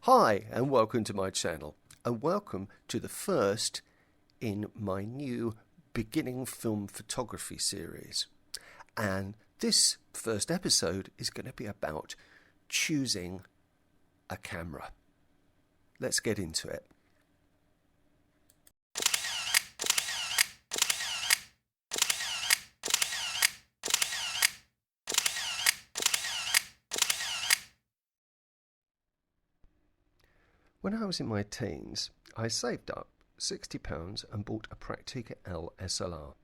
Hi and welcome to my channel, and welcome to the first in my new beginning film photography series. And this first episode is going to be about choosing a camera. Let's get into it. When I was in my teens, I saved up £60 and bought a Praktica L SLR.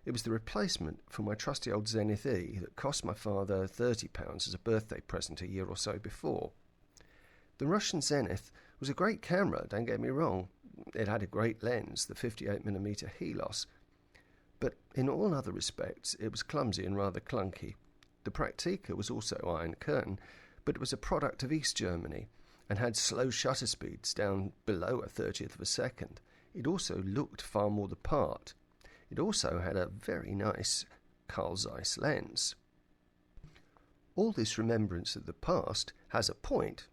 It was the replacement for my trusty old Zenith E that cost my father £30 as a birthday present a year or so before. The Russian Zenith was a great camera, don't get me wrong. It had a great lens, the 58mm Helos, but in all other respects it was clumsy and rather clunky. The Praktica was also Iron Curtain, but it was a product of East Germany and had slow shutter speeds down below a 30th of a second. It also looked far more the part. It also had a very nice Carl Zeiss lens. All this remembrance of the past has a point,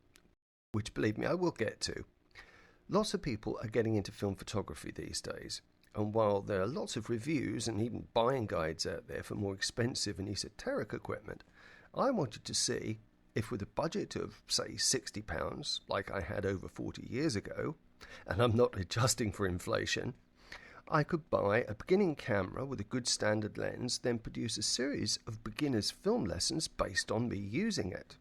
which, believe me, I will get to. Lots of people are getting into film photography these days, and while there are lots of reviews and even buying guides out there for more expensive and esoteric equipment, I wanted to see if with a budget of, say, £60, like I had over 40 years ago, and I'm not adjusting for inflation, I could buy a beginning camera with a good standard lens, then produce a series of beginner's film lessons based on me using it.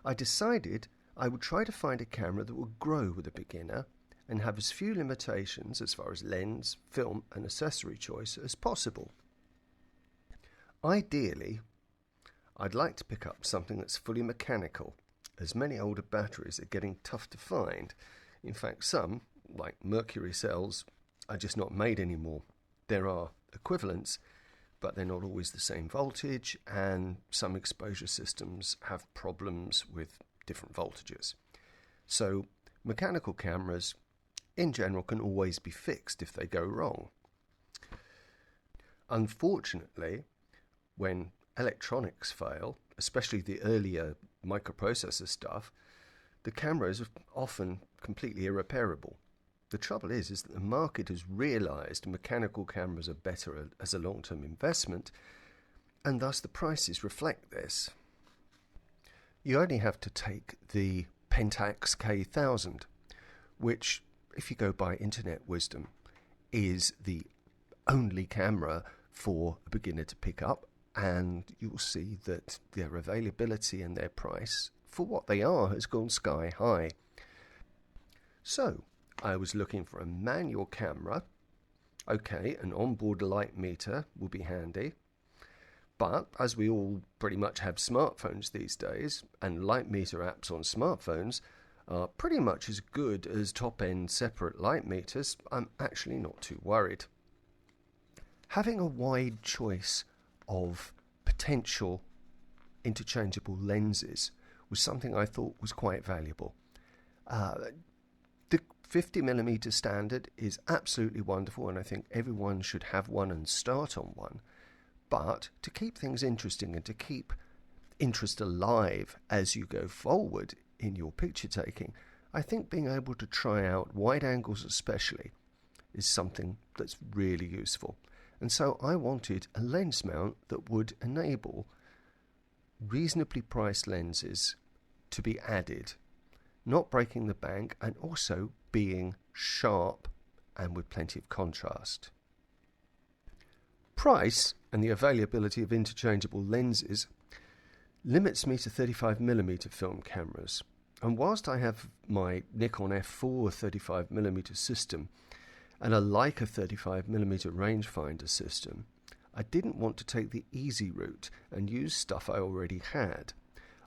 I decided I would try to find a camera that would grow with a beginner and have as few limitations as far as lens, film and accessory choice as possible. Ideally, I'd like to pick up something that's fully mechanical, as many older batteries are getting tough to find. In fact, some, like mercury cells, are just not made anymore. There are equivalents, but they're not always the same voltage, and some exposure systems have problems with different voltages. So mechanical cameras, in general, can always be fixed if they go wrong. Unfortunately, when electronics fail, especially the earlier microprocessor stuff, the cameras are often completely irreparable. The trouble is that the market has realised mechanical cameras are better as a long-term investment, and thus the prices reflect this. You only have to take the Pentax K1000, which, if you go by internet wisdom, is the only camera for a beginner to pick up, and you'll see that their availability and their price for what they are has gone sky high. So I was looking for a manual camera. Okay, an onboard light meter will be handy, but as we all pretty much have smartphones these days, and light meter apps on smartphones are pretty much as good as top-end separate light meters, I'm actually not too worried. Having a wide choice of potential interchangeable lenses was something I thought was quite valuable. The 50mm standard is absolutely wonderful, and I think everyone should have one and start on one. But to keep things interesting and to keep interest alive as you go forward in your picture taking, I think being able to try out wide angles especially is something that's really useful. And so I wanted a lens mount that would enable reasonably priced lenses to be added, not breaking the bank, and also being sharp and with plenty of contrast. Price and the availability of interchangeable lenses limits me to 35mm film cameras, and whilst I have my Nikon F4 35mm system and a Leica 35mm rangefinder system, I didn't want to take the easy route and use stuff I already had.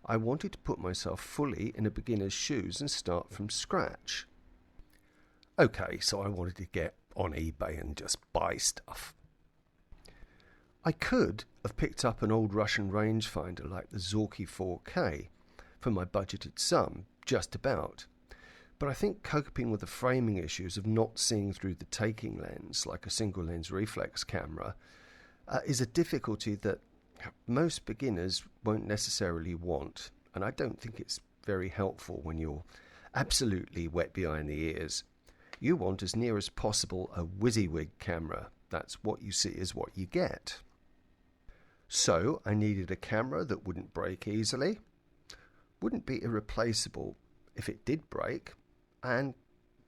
I wanted to put myself fully in a beginner's shoes and start from scratch. Okay, so I wanted to get on eBay and just buy stuff. I could have picked up an old Russian rangefinder like the Zorky 4K for my budgeted sum, just about. But I think coping with the framing issues of not seeing through the taking lens like a single lens reflex camera is a difficulty that most beginners won't necessarily want, and I don't think it's very helpful when you're absolutely wet behind the ears. You want as near as possible a WYSIWYG camera. That's what you see is what you get. So I needed a camera that wouldn't break easily, wouldn't be irreplaceable if it did break, and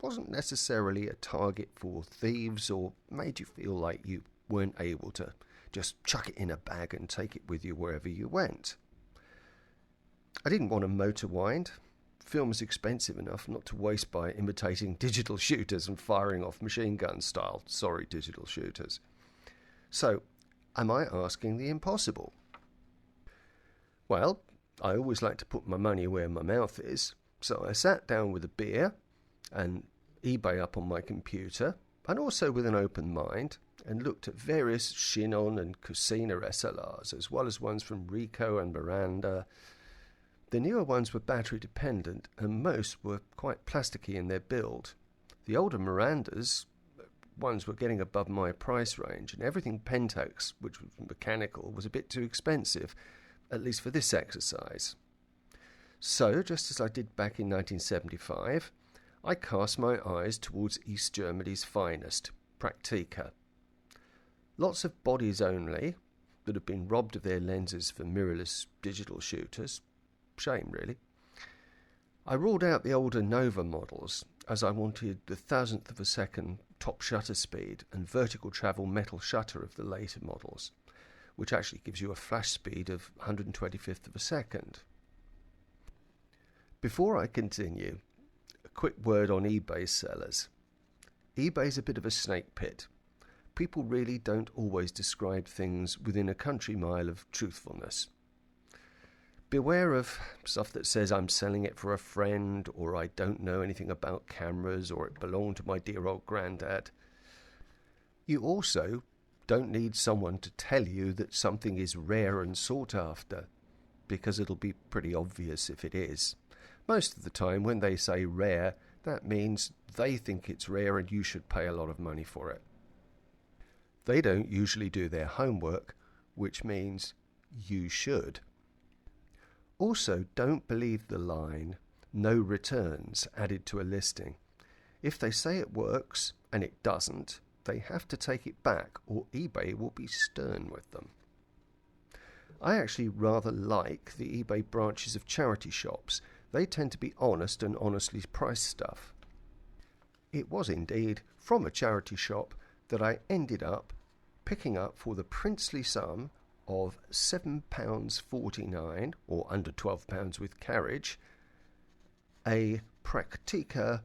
wasn't necessarily a target for thieves or made you feel like you weren't able to just chuck it in a bag and take it with you wherever you went. I didn't want a motor wind. Film is expensive enough not to waste by imitating digital shooters and firing off machine gun style. Sorry, digital shooters. So, am I asking the impossible? Well, I always like to put my money where my mouth is, so I sat down with a beer and eBay up on my computer, and also with an open mind, and looked at various Chinon and Cusina SLRs, as well as ones from Ricoh and Miranda. The newer ones were battery dependent, and most were quite plasticky in their build. The older Mirandas, ones were getting above my price range, and everything Pentax, which was mechanical, was a bit too expensive, at least for this exercise. So, just as I did back in 1975, I cast my eyes towards East Germany's finest, Praktika. Lots of bodies only that have been robbed of their lenses for mirrorless digital shooters. Shame, really. I ruled out the older Nova models, as I wanted the thousandth of a second top shutter speed and vertical travel metal shutter of the later models, which actually gives you a flash speed of 125th of a second. Before I continue, a quick word on eBay sellers. eBay's a bit of a snake pit. People really don't always describe things within a country mile of truthfulness. Beware of stuff that says I'm selling it for a friend, or I don't know anything about cameras, or it belonged to my dear old granddad. You also don't need someone to tell you that something is rare and sought after, because it'll be pretty obvious if it is. Most of the time when they say rare, that means they think it's rare and you should pay a lot of money for it. They don't usually do their homework, which means you should. Also, don't believe the line, no returns, added to a listing. If they say it works and it doesn't, they have to take it back or eBay will be stern with them. I actually rather like the eBay branches of charity shops. They tend to be honest and honestly priced stuff. It was indeed from a charity shop that I ended up picking up for the princely sum of £7.49, or under £12 with carriage, a Praktika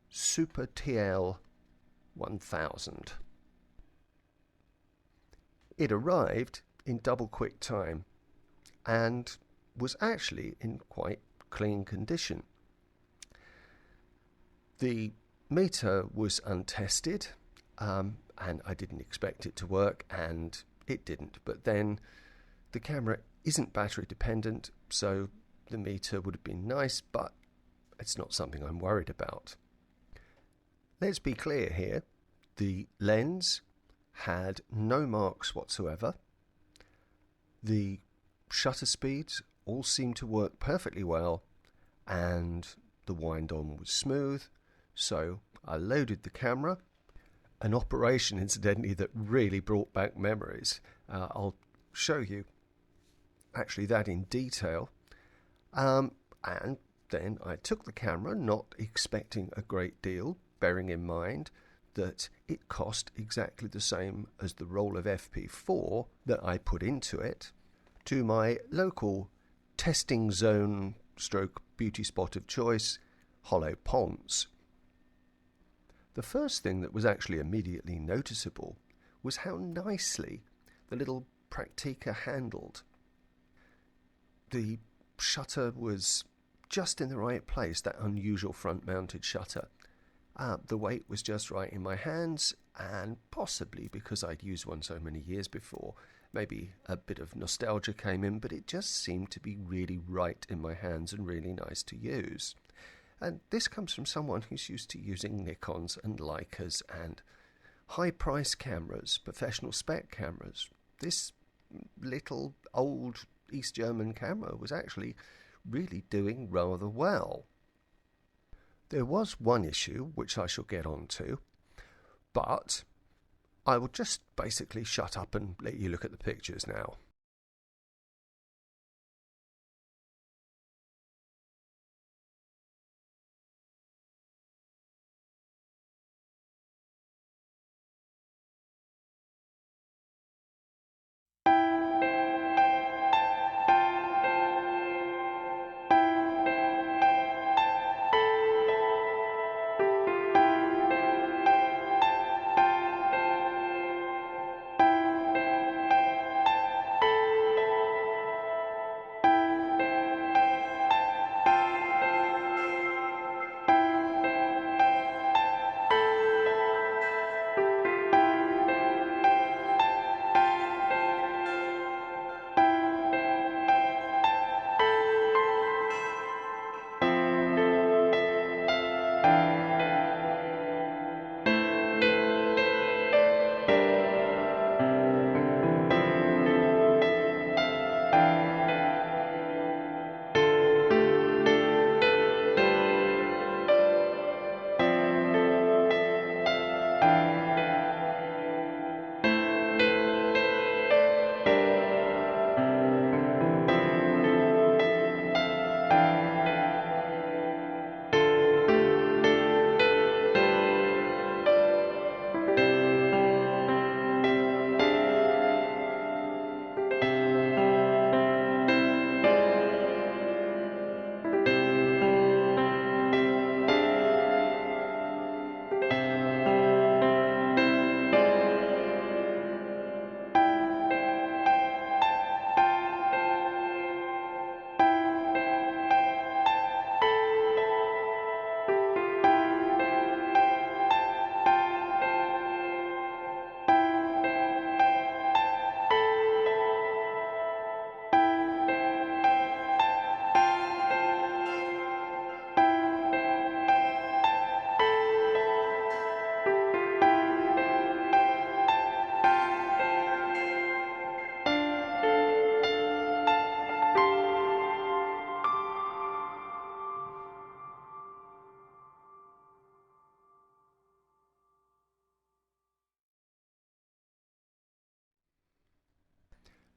Super TL 1000. It arrived in double quick time and was actually in quite clean condition. The meter was untested, and I didn't expect it to work, and it didn't. But then the camera isn't battery dependent, so the meter would have been nice, but it's not something I'm worried about. Let's be clear here. The lens had no marks whatsoever. The shutter speeds all seemed to work perfectly well, and the wind-on was smooth, so I loaded the camera. An operation, incidentally, that really brought back memories. I'll show you actually that in detail. And then I took the camera, not expecting a great deal, bearing in mind that it cost exactly the same as the roll of FP4 that I put into it, to my local testing zone stroke beauty spot of choice, Hollow Ponds. The first thing that was actually immediately noticeable was how nicely the little Praktika handled. The shutter was just in the right place, that unusual front-mounted shutter. The weight was just right in my hands, and possibly because I'd used one so many years before, maybe a bit of nostalgia came in, but it just seemed to be really right in my hands and really nice to use. And this comes from someone who's used to using Nikons and Leicas and high-price cameras, professional spec cameras. This little old East German camera was actually really doing rather well. There was one issue which I shall get on to, but I will just basically shut up and let you look at the pictures now.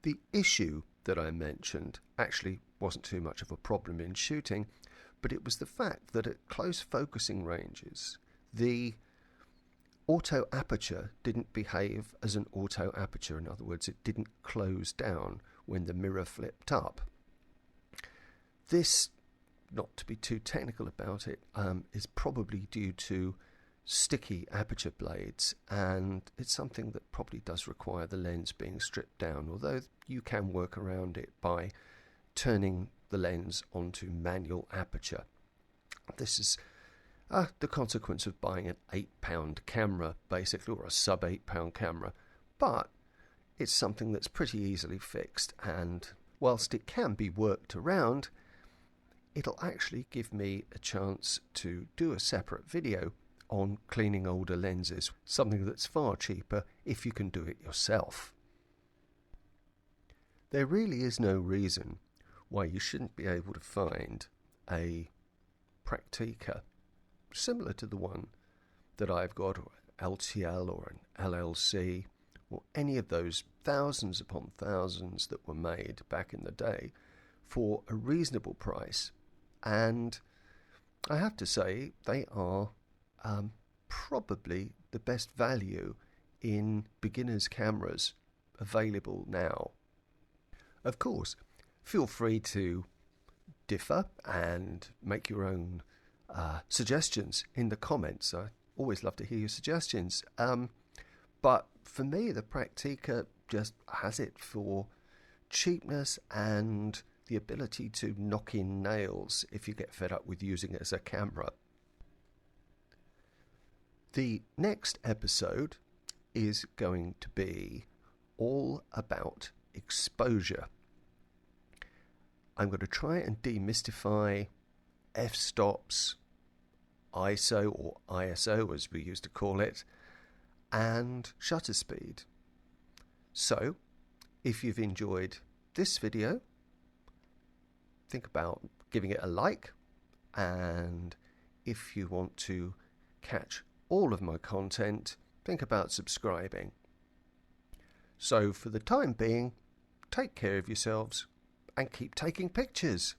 The issue that I mentioned actually wasn't too much of a problem in shooting, but it was the fact that at close focusing ranges, the auto aperture didn't behave as an auto aperture. In other words, it didn't close down when the mirror flipped up. This, not to be too technical about it, is probably due to sticky aperture blades, and it's something that probably does require the lens being stripped down, although you can work around it by turning the lens onto manual aperture. This is the consequence of buying an £8 camera, basically, or a sub £8 camera, but it's something that's pretty easily fixed, and whilst it can be worked around, it'll actually give me a chance to do a separate video on cleaning older lenses, something that's far cheaper if you can do it yourself. There really is no reason why you shouldn't be able to find a Praktica similar to the one that I've got, or LTL or an LLC, or any of those thousands upon thousands that were made back in the day for a reasonable price. And I have to say they are probably the best value in beginners cameras available now. Of course, feel free to differ and make your own suggestions in the comments. I always love to hear your suggestions. But for me, the Praktica just has it for cheapness and the ability to knock in nails if you get fed up with using it as a camera. The next episode is going to be all about exposure. I'm going to try and demystify f-stops, ISO or ISO as we used to call it, and shutter speed. So, if you've enjoyed this video, think about giving it a like, and if you want to catch all of my content, think about subscribing. So for the time being, take care of yourselves and keep taking pictures.